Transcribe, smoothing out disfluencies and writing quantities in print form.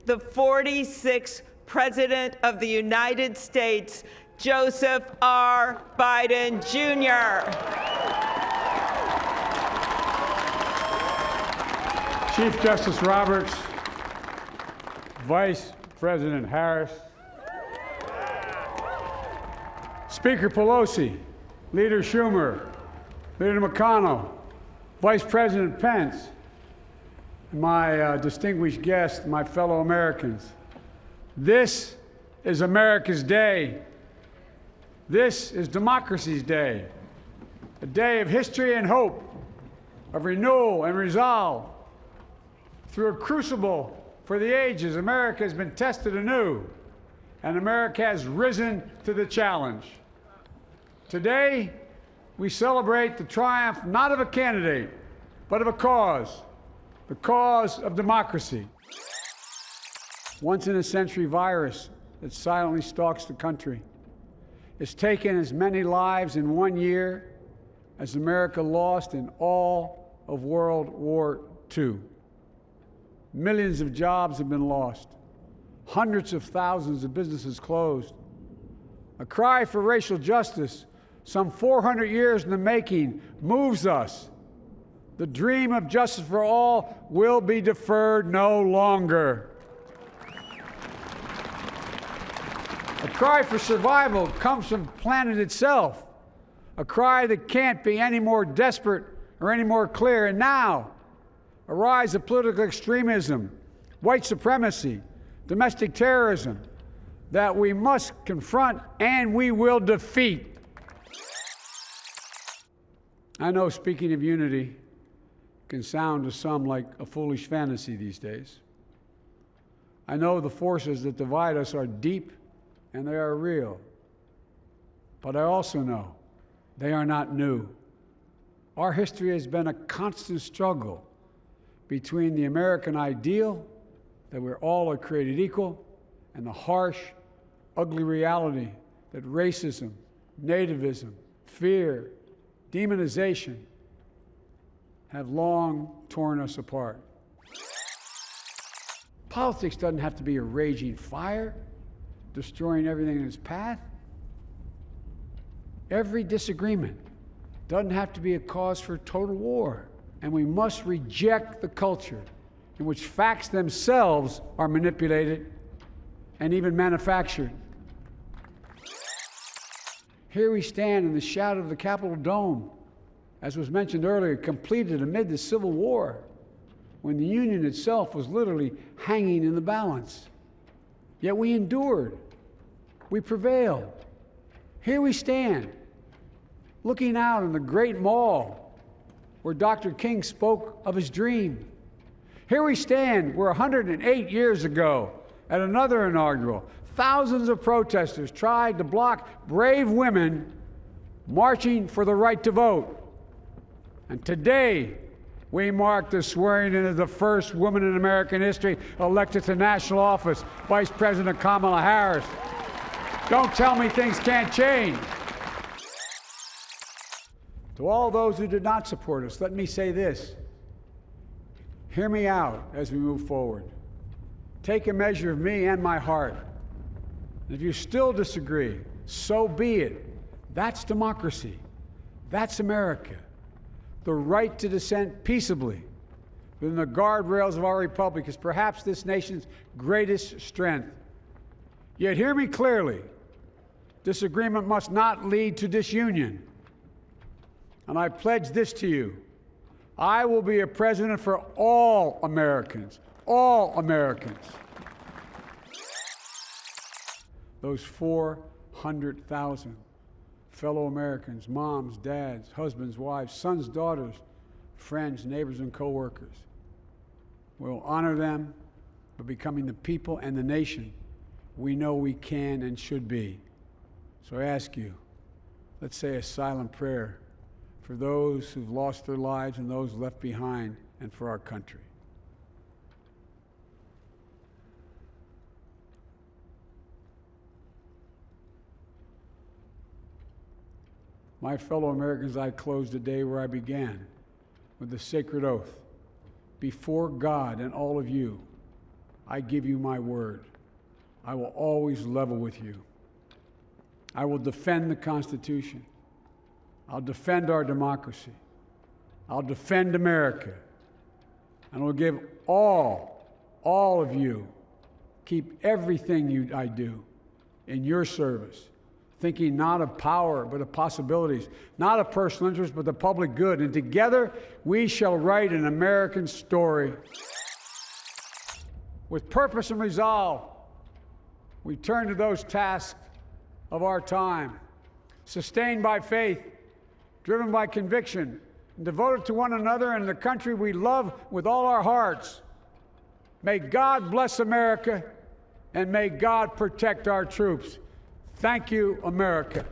the 46th President of the United States, Joseph R. Biden, Jr. Chief Justice Roberts, Vice President Harris, Speaker Pelosi, Leader Schumer, Leader McConnell, Vice President Pence, and my distinguished guests, my fellow Americans. This is America's day. This is democracy's day, a day of history and hope, of renewal and resolve. Through a crucible for the ages, America has been tested anew, and America has risen to the challenge. Today, we celebrate the triumph not of a candidate, but of a cause, the cause of democracy. Once-in-a-century virus that silently stalks the country. It's taken as many lives in 1 year as America lost in all of World War II. Millions of jobs have been lost. Hundreds of thousands of businesses closed. A cry for racial justice, some 400 years in the making, moves us. The dream of justice for all will be deferred no longer. A cry for survival comes from the planet itself, a cry that can't be any more desperate or any more clear. And now, a rise of political extremism, white supremacy, domestic terrorism that we must confront and we will defeat. I know speaking of unity can sound to some like a foolish fantasy these days. I know the forces that divide us are deep and they are real. But I also know they are not new. Our history has been a constant struggle between the American ideal that we're all created equal and the harsh, ugly reality that racism, nativism, fear, demonization have long torn us apart. Politics doesn't have to be a raging fire, destroying everything in its path. Every disagreement doesn't have to be a cause for total war. And we must reject the culture in which facts themselves are manipulated and even manufactured. Here we stand in the shadow of the Capitol Dome, as was mentioned earlier, completed amid the Civil War, when the Union itself was literally hanging in the balance. Yet we endured. We prevailed. Here we stand, looking out on the great mall where Dr. King spoke of his dream. Here we stand where 108 years ago, at another inaugural, thousands of protesters tried to block brave women marching for the right to vote. And today, we mark the swearing in of the first woman in American history elected to national office, Vice President Kamala Harris. Don't tell me things can't change. To all those who did not support us, let me say this. Hear me out as we move forward. Take a measure of me and my heart. And if you still disagree, so be it. That's democracy. That's America. The right to dissent peaceably within the guardrails of our republic is perhaps this nation's greatest strength. Yet hear me clearly. Disagreement must not lead to disunion. And I pledge this to you. I will be a president for all Americans. All Americans. Those 400,000 fellow Americans, moms, dads, husbands, wives, sons, daughters, friends, neighbors, and co-workers. We'll honor them by becoming the people and the nation we know we can and should be. So I ask you, let's say a silent prayer for those who've lost their lives and those left behind, and for our country. My fellow Americans, I close the day where I began, with the sacred oath. Before God and all of you, I give you my word. I will always level with you. I will defend the Constitution. I'll defend our democracy. I'll defend America. And I'll give all of you, keep everything I do in your service, thinking not of power, but of possibilities, not of personal interest, but the public good. And together, we shall write an American story. With purpose and resolve, we turn to those tasks of our time, sustained by faith, driven by conviction, and devoted to one another and the country we love with all our hearts. May God bless America, and may God protect our troops. Thank you, America.